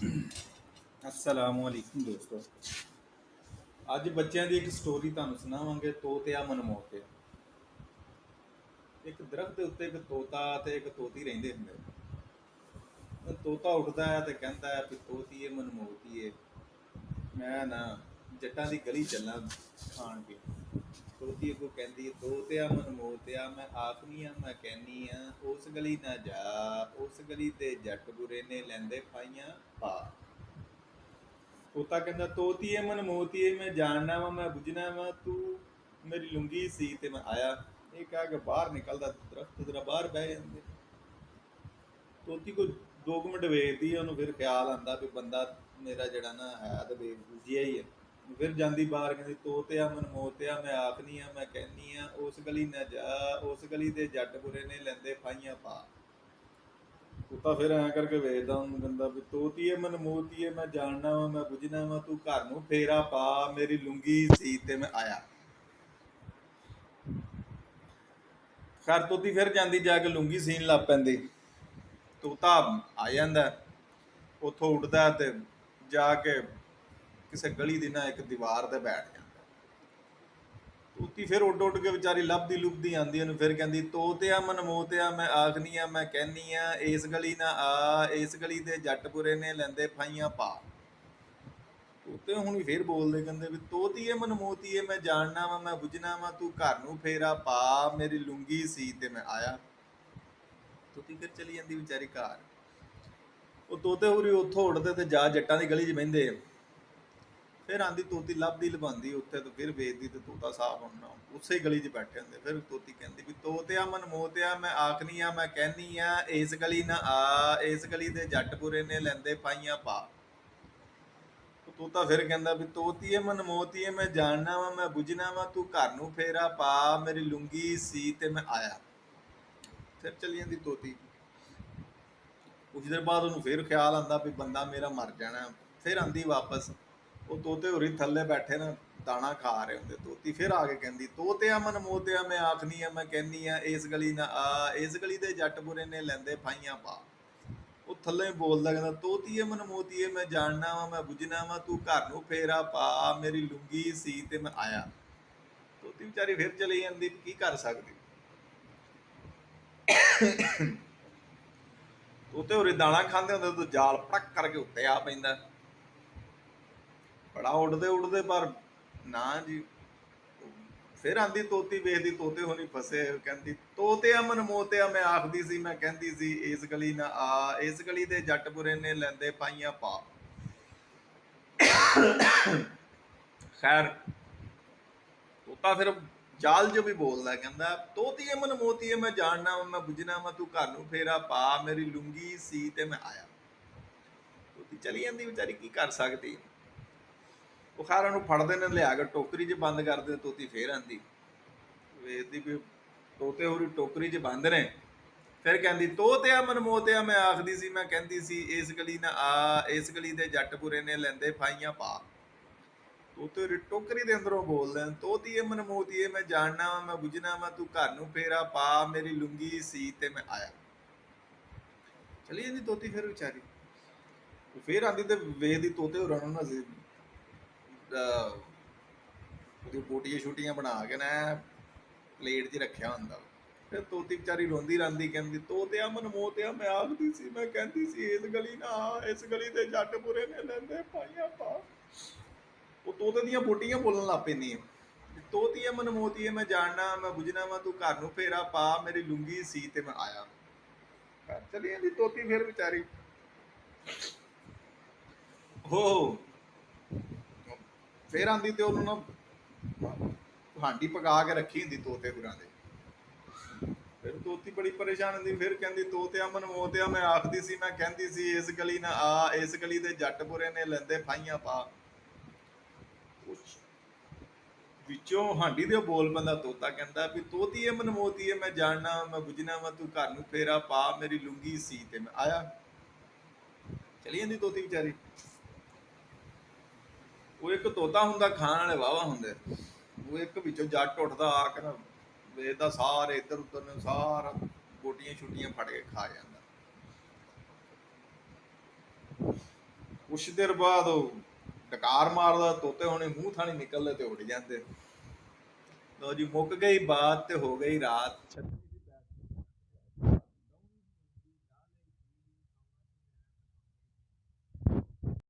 अस्सलामुअलैकुम दोस्तों। ਅੱਜ ਬੱਚਿਆਂ ਦੀ ਇੱਕ ਸਟੋਰੀ ਤੁਹਾਨੂੰ ਸੁਣਾਵਾਂਗੇ, ਤੋਤਿਆ ਮਨਮੋਤਿਆ। ਇੱਕ ਦਰਖਤ ਦੇ ਉੱਤੇ ਇੱਕ ਤੋਤਾ ਤੇ ਇੱਕ ਤੋਤੀ ਰਹਿੰਦੇ ਹੁੰਦੇ। ਤੋਤਾ ਉੱਠਦਾ ਹੈ ਤੇ ਕਹਿੰਦਾ ਹੈ ਵੀ ਤੋਤੀਏ ਮਨਮੋਤੀਏ, ਮੈਂ ਨਾ ਜੱਟਾਂ ਦੀ ਗਲੀ ਚੱਲਾਂ ਖਾਣ ਪੀਣ। ਤੋਤੀ ਅੱਗੋਂ ਕਹਿੰਦੀ ਹੈ, ਤੋਤਿਆ ਮਨਮੋਤਿਆ, ਮੈਂ ਆਖਨੀ ਆ ਮੈਂ ਕਹਿਨੀ ਆ, ਉਸ ਗਲੀ ਨਾ ਜਾ, ਉਸ ਗਲੀ ਤੇ ਜੱਟ ਬੁਰੇ ਨੇ ਲੈਂਦੇ ਪਾਈਆਂ ਪਾ। ਤੋਤਾ ਕਹਿੰਦਾ, ਤੋਤੀਏ ਮਨਮੋਤੀਏ, ਮੈਂ ਜਾਣਨਾ ਵਾ ਮੈਂ ਬੁੱਝਣਾ ਵਾ, ਤੂੰ ਮੇਰੀ ਲੁੰਗੀ ਸੀ ਤੇ ਮੈਂ ਆਇਆ। ਇਹ ਕਹਿ ਕੇ ਬਾਹਰ ਨਿਕਲਦਾ, ਦਰਖਤ ਜਰਾ ਬਾਹਰ ਬਹਿ ਜਾਂਦੇ। ਤੋਤੀ ਕੋਈ 2 ਮਿੰਟ ਵੇਖਦੀ, ਉਹਨੂੰ ਫਿਰ ਖਿਆਲ ਆਉਂਦਾ ਵੀ ਬੰਦਾ ਮੇਰਾ ਜਿਹੜਾ ਨਾ ਹੈ ਤਾਂ ਬੇਵਕੂਫ ਜਿਹਾ ਹੀ ਹੈ। ਫਿਰ ਜਾਂਦੀ ਬਾਹਰ, ਕਹਿੰਦੀ, ਤੋਤਿਆ ਮਨਮੋਤਿਆ, ਮੈਂ ਆਖਨੀ ਆ ਮੈਂ ਕਹਿੰਨੀ ਆ, ਉਸ ਗਲੀ ਨਾ ਜਾ, ਉਸ ਗਲੀ ਦੇ ਜੱਟ ਬੁਰੇ ਨੇ ਲੈਂਦੇ ਫਾਈਆਂ ਪਾ। ਤੋਤਾ ਫਿਰ ਐਂ ਕਰਕੇ ਵੇਖਦਾ ਉਹਨੂੰ, ਕਹਿੰਦਾ ਵੀ ਤੋਤੀਏ ਮਨਮੋਤੀਏ, ਮੈਂ ਜਾਣਨਾ ਵਾ ਮੈਂ ਬੁੱਝਣਾ ਵਾ, ਤੂੰ ਘਰ ਨੂੰ ਫੇਰਾ ਪਾ, ਮੇਰੀ ਲੁੰਗੀ ਸੀ ਤੇ ਮੈਂ ਆਇਆ। ਖੈਰ ਤੋਤੀ ਫਿਰ ਜਾਂਦੀ, ਜਾ ਕੇ ਲੁੰਗੀ ਸੀਨ ਲੱਗ ਪੈਂਦੀ। ਤੋਤਾ ਆ ਜਾਂਦਾ, ਉੱਥੋਂ ਉੱਠਦਾ ਤੇ ਜਾ ਕੇ ਕਿਸੇ ਗਲੀ ਦੀ ਨਾ ਇੱਕ ਦੀਵਾਰ ਤੇ ਬੈਠ ਜਾਂਦਾ। ਤੋਤੀ ਫਿਰ ਉੱਡ ਉੱਡ ਕੇ ਵਿਚਾਰੀ ਲੱਭਦੀ ਲੁਭਦੀ ਆਉਂਦੀ, ਉਹਨੂੰ ਫਿਰ ਕਹਿੰਦੀ, ਤੋਤਿਆ ਮਨਮੋਤਿਆ, ਮੈਂ ਆਖਨੀ ਆ ਮੈਂ ਕਹਿੰਨੀ ਆ, ਇਸ ਗਲੀ ਨਾ ਆ, ਇਸ ਗਲੀ ਦੇ ਜੱਟ ਬੁਰੇ ਨੇ ਲੈਂਦੇ ਫਾਈਆਂ ਪਾ। ਤੋਤੇ ਹੁਣ ਵੀ ਫਿਰ ਬੋਲਦੇ, ਕਹਿੰਦੇ ਵੀ ਤੋਤੀਏ ਮਨਮੋਤੀਏ, ਮੈਂ ਜਾਣਨਾ ਵਾ ਮੈਂ ਬੁੱਝਣਾ ਵਾ, ਤੂੰ ਘਰ ਨੂੰ ਫੇਰਾ ਪਾ, ਮੇਰੀ ਲੁੰਗੀ ਸੀ ਤੇ ਮੈਂ ਆਇਆ। ਤੋਤੀ ਫਿਰ ਚਲੀ ਜਾਂਦੀ ਵਿਚਾਰੀ ਘਰ। ਉਹ ਤੋਤੇ ਹੋਰੀ ਉੱਥੋਂ ਉੱਡਦੇ ਤੇ ਜਾ ਜੱਟਾਂ ਦੀ ਗਲੀ 'ਚ ਬਹਿੰਦੇ। ਫਿਰ ਆਂਦੀ ਤੋਤੀ, ਲੱਭਦੀ ਲਭਾਉਂਦੀ ਉੱਥੇ ਤੇ ਫਿਰ ਵੇਖਦੀ ਤੇ ਤੋਤਾ ਸਾਫ ਹੋਣਾ ਉਸੇ ਗਲੀ 'ਚ ਬੈਠੇ ਹੁੰਦੇ। ਫਿਰ ਤੋਤੀ ਕਹਿੰਦੀ ਵੀ ਤੋਤਿਆ ਮਨਮੋਤਿਆ, ਮੈਂ ਆਖਨੀ ਆ ਮੈਂ ਕਹਿੰਨੀ ਆ, ਇਸ ਗਲੀ ਨਾ ਆ, ਇਸ ਗਲੀ ਦੇ ਜੱਟ ਬੁਰੇ ਨੇ ਲੈਂਦੇ ਫਾਈਆਂ ਪਾ। ਤੋਤਾ ਫਿਰ ਕਹਿੰਦਾ ਵੀ ਤੋਤੀਏ ਮਨਮੋਤੀਏ, ਮੈਂ ਜਾਣਨਾ ਵਾ ਮੈਂ ਬੁੱਝਣਾ ਵਾ, ਤੂੰ ਘਰ ਨੂੰ ਫੇਰਾ ਪਾ, ਮੇਰੀ ਲੁੰਗੀ ਸੀ ਤੇ ਮੈਂ ਆਇਆ। ਫਿਰ ਚਲੀ ਜਾਂਦੀ ਤੋਤੀ। ਕੁਝ ਦੇਰ ਬਾਅਦ ਉਹਨੂੰ ਫਿਰ ਖਿਆਲ ਆਉਂਦਾ ਵੀ ਬੰਦਾ ਮੇਰਾ ਮਰ ਜਾਣਾ। ਫਿਰ ਆਂਦੀ ਵਾਪਸ। ਉਹ ਤੋਤੇ ਹੋਰੀ ਥੱਲੇ ਬੈਠੇ ਨਾ ਦਾਣਾ ਖਾ ਰਹੇ ਹੁੰਦੇ। ਤੋਤੀ ਫਿਰ ਆ ਕੇ ਕਹਿੰਦੀ, ਤੋਤਿਆ ਮਨਮੋਤਿਆ, ਮੈਂ ਆਖਨੀ ਆ ਮੈਂ ਕਹਿੰਨੀ ਆ, ਇਸ ਗਲੀ ਨਾ ਆ, ਇਸ ਗਲੀ ਦੇ ਜੱਟ ਬੁਰੇ ਨੇ ਲੈਂਦੇ ਫਾਈਆਂ ਪਾ। ਉਹ ਥੱਲੇ ਬੋਲਦਾ, ਕਹਿੰਦਾ, ਤੋਤੀਏ ਮਨਮੋਤੀਏ, ਮੈਂ ਜਾਣਨਾ ਵਾ ਮੈਂ ਬੁੱਝਣਾ ਵਾ, ਤੂੰ ਘਰ ਨੂੰ ਫੇਰਾ ਪਾ, ਮੇਰੀ ਲੁੰਗੀ ਸੀ ਤੇ ਮੈਂ ਆਇਆ। ਤੋਤੀ ਵਿਚਾਰੀ ਫਿਰ ਚਲੀ ਜਾਂਦੀ, ਕੀ ਕਰ ਸਕਦੀ। ਤੋਤੇ ਹੋਰੇ ਦਾਣਾ ਖਾਂਦੇ ਹੁੰਦੇ ਤਾਂ ਜਾਲ ਪਟਕ ਕਰਕੇ ਉੱਤੇ ਆ ਪੈਂਦਾ। ਬੜਾ ਉੱਡਦੇ ਉੱਡਦੇ ਪਰ ਨਾ ਜੀ। ਫਿਰ ਆਂਦੀ ਤੋਤੀ, ਵੇਖਦੀ ਤੋਤੇ ਹੋਣੀ ਫਸੇ। ਕਹਿੰਦੀ, ਤੋਤਿਆ ਮਨਮੋਤਿਆ, ਮੈਂ ਆਖਦੀ ਸੀ ਮੈਂ ਕਹਿੰਦੀ ਸੀ, ਇਸ ਗਲੀ ਨਾ ਆ, ਇਸ ਗਲੀ ਦੇ ਜੱਟ ਬੁਰੇ ਨੇ ਲੈਂਦੇ ਪਾਈਆਂ ਪਾ। ਖੈਰ ਤੋਤਾ ਫਿਰ ਜਾਲ 'ਚ ਵੀ ਬੋਲਦਾ, ਕਹਿੰਦਾ, ਤੋਤੀਏ ਮਨਮੋਤੀਏ, ਮੈਂ ਜਾਣਨਾ ਵਾ ਮੈਂ ਬੁੱਝਣਾ ਵਾ, ਤੂੰ ਘਰ ਨੂੰ ਫੇਰਾ ਪਾ, ਮੇਰੀ ਲੁੰਗੀ ਸੀ ਤੇ ਮੈਂ ਆਇਆ। ਤੋਤੀ ਚਲੀ ਜਾਂਦੀ ਵਿਚਾਰੀ, ਕੀ ਕਰ ਸਕਦੀ। ਉਹ ਖੈਰ ਉਹਨੂੰ ਫੜਦੇ ਨੇ, ਲਿਆ ਕੇ ਟੋਕਰੀ 'ਚ ਬੰਦ ਕਰਦੇ। ਤੋਤੀ ਫੇਰ ਆਂਦੀ, ਵੇਖਦੀ ਵੀ ਤੋਤੇ ਹੋਰੀ ਟੋਕਰੀ 'ਚ ਬੰਦ ਨੇ। ਫਿਰ ਕਹਿੰਦੀ, ਤੋਤਿਆ ਮਨਮੋਤਿਆ, ਮੈਂ ਆਖਦੀ ਸੀ ਮੈਂ ਕਹਿੰਦੀ ਸੀ, ਇਸ ਗਲੀ ਨਾ ਆ, ਇਸ ਗਲੀ ਦੇ ਜੱਟ ਬੁਰੇ ਨੇ ਲੈਂਦੇ ਫਾਈਆਂ ਪਾ। ਤੋਤੇ ਹੋਰੀ ਟੋਕਰੀ ਦੇ ਅੰਦਰੋਂ ਬੋਲਦੇ, ਤੋਤੀਏ ਮਨਮੋਤੀਏ, ਮੈਂ ਜਾਣਨਾ ਵਾ ਮੈਂ ਬੁੱਝਣਾ ਵਾ, ਤੂੰ ਘਰ ਨੂੰ ਫੇਰਾ ਪਾ, ਮੇਰੀ ਲੁੰਗੀ ਸੀ ਤੇ ਮੈਂ ਆਇਆ। ਚਲੀ ਜਾਂਦੀ ਤੋਤੀ ਫਿਰ ਵਿਚਾਰੀ। ਉਹ ਫਿਰ ਆਂਦੀ ਤੇ ਵੇਖਦੀ ਤੋਤੇ ਹੋਰਾਂ ਨੂੰ ਨਾ ਉਹਦੀ ਬੋਟੀਆਂ ਛੋਟੀਆਂ ਬਣਾ ਕੇ ਨਾ ਪਲੇਟ 'ਚ ਰੱਖਿਆ ਹੁੰਦਾ। ਫਿਰ ਤੋਤੀ ਵਿਚਾਰੀ ਰੋਂਦੀ ਰਾਂਦੀ ਕਹਿੰਦੀ, ਤੋਤਿਆ ਮਨਮੋਤਿਆ, ਮੈਂ ਆਖਦੀ ਸੀ ਮੈਂ ਕਹਿੰਦੀ ਸੀ, ਇਸ ਗਲੀ ਨਾ ਆ, ਇਸ ਗਲੀ ਦੇ ਜੱਟ ਬੁਰੇ ਨੇ ਲੈਂਦੇ ਪਾਈਆਂ ਪਾ। ਉਹ ਤੋਤੇ ਦੀਆਂ ਬੋਟੀਆਂ ਬੋਲਣ ਲੱਗ ਪੈਂਦੀਆਂ, ਤੋਤੀਏ ਮਨਮੋਤੀਏ, ਮੈਂ ਜਾਣਨਾ ਮੈਂ ਬੁੱਝਣਾ ਵਾ, ਤੂੰ ਘਰ ਨੂੰ ਫੇਰਾ ਪਾ, ਮੇਰੀ ਲੁੰਗੀ ਸੀ ਤੇ ਮੈਂ ਆਇਆ। ਚਲੀ ਜਾਂਦੀ ਤੋਤੀ ਫਿਰ ਵਿਚਾਰੀ। ਹੋ ਫਿਰ ਆਂਦੀ ਤੇ ਉਹਨੂੰ ਨਾ ਹਾਂਡੀ ਪਕਾ ਕੇ ਰੱਖੀ ਹੁੰਦੀ ਤੋਤੇ ਗੁਰਾਂ ਦੇ। ਫਿਰ ਤੋਤੀ ਬੜੀ ਪਰੇਸ਼ਾਨ ਹੁੰਦੀ। ਫਿਰ ਕਹਿੰਦੀ, ਤੋਤਿਆ ਮਨਮੋਤਿਆ, ਮੈਂ ਆਖਦੀ ਸੀ ਮੈਂ ਕਹਿੰਦੀ ਸੀ, ਇਸ ਗਲੀ ਨਾ ਆ, ਇਸ ਗਲੀ ਦੇ ਜੱਟ ਬੁਰੇ ਨੇ ਲੈਂਦੇ ਫਾਈਆਂ ਪਾ। ਵਿੱਚੋਂ ਹਾਂਡੀ ਦੇ ਬੋਲ ਪੈਂਦਾ। ਤੋਤਾ ਕਹਿੰਦਾ ਵੀ ਤੋਤੀਏ ਮਨਮੋਤੀਏ, ਮੈਂ ਜਾਣਨਾ ਮੈਂ ਬੁੱਝਣਾ ਵਾ, ਤੂੰ ਘਰ ਨੂੰ ਫੇਰਾ ਪਾ, ਮੇਰੀ ਲੁੰਗੀ ਸੀ ਤੇ ਮੈਂ ਆਇਆ। ਚਲੀ ਜਾਂਦੀ ਤੋਤੀ ਵਿਚਾਰੀ। ਉਹ ਇੱਕ ਤੋਤਾ ਹੁੰਦਾ, ਖਾਣ ਵਾਲੇ ਵਾਹਵਾ ਹੁੰਦੇ। ਉਹ ਇੱਕ ਵਿੱਚੋਂ ਜੱਟ ਉੱਠਦਾ ਆ ਕੇ ਨਾ ਵੇਖਦਾ, ਸਾਰੇ ਇੱਧਰ ਉੱਧਰ ਨੇ, ਸਾਰਾ ਗੋਟੀਆਂ ਛੁੱਟੀਆਂ ਫੜ ਕੇ ਖਾ ਜਾਂਦਾ। ਕੁਛ ਦੇਰ ਬਾਅਦ ਉਹ ਡਕਾਰ ਮਾਰਦਾ, ਤੋਤੇ ਹੁਣੇ ਮੂੰਹ ਥਾਣੀ ਨਿਕਲਦੇ ਤੇ ਉੱਡ ਜਾਂਦੇ। ਲਓ ਜੀ, ਮੁੱਕ ਗਈ ਬਾਤ ਤੇ ਹੋ ਗਈ ਰਾਤ।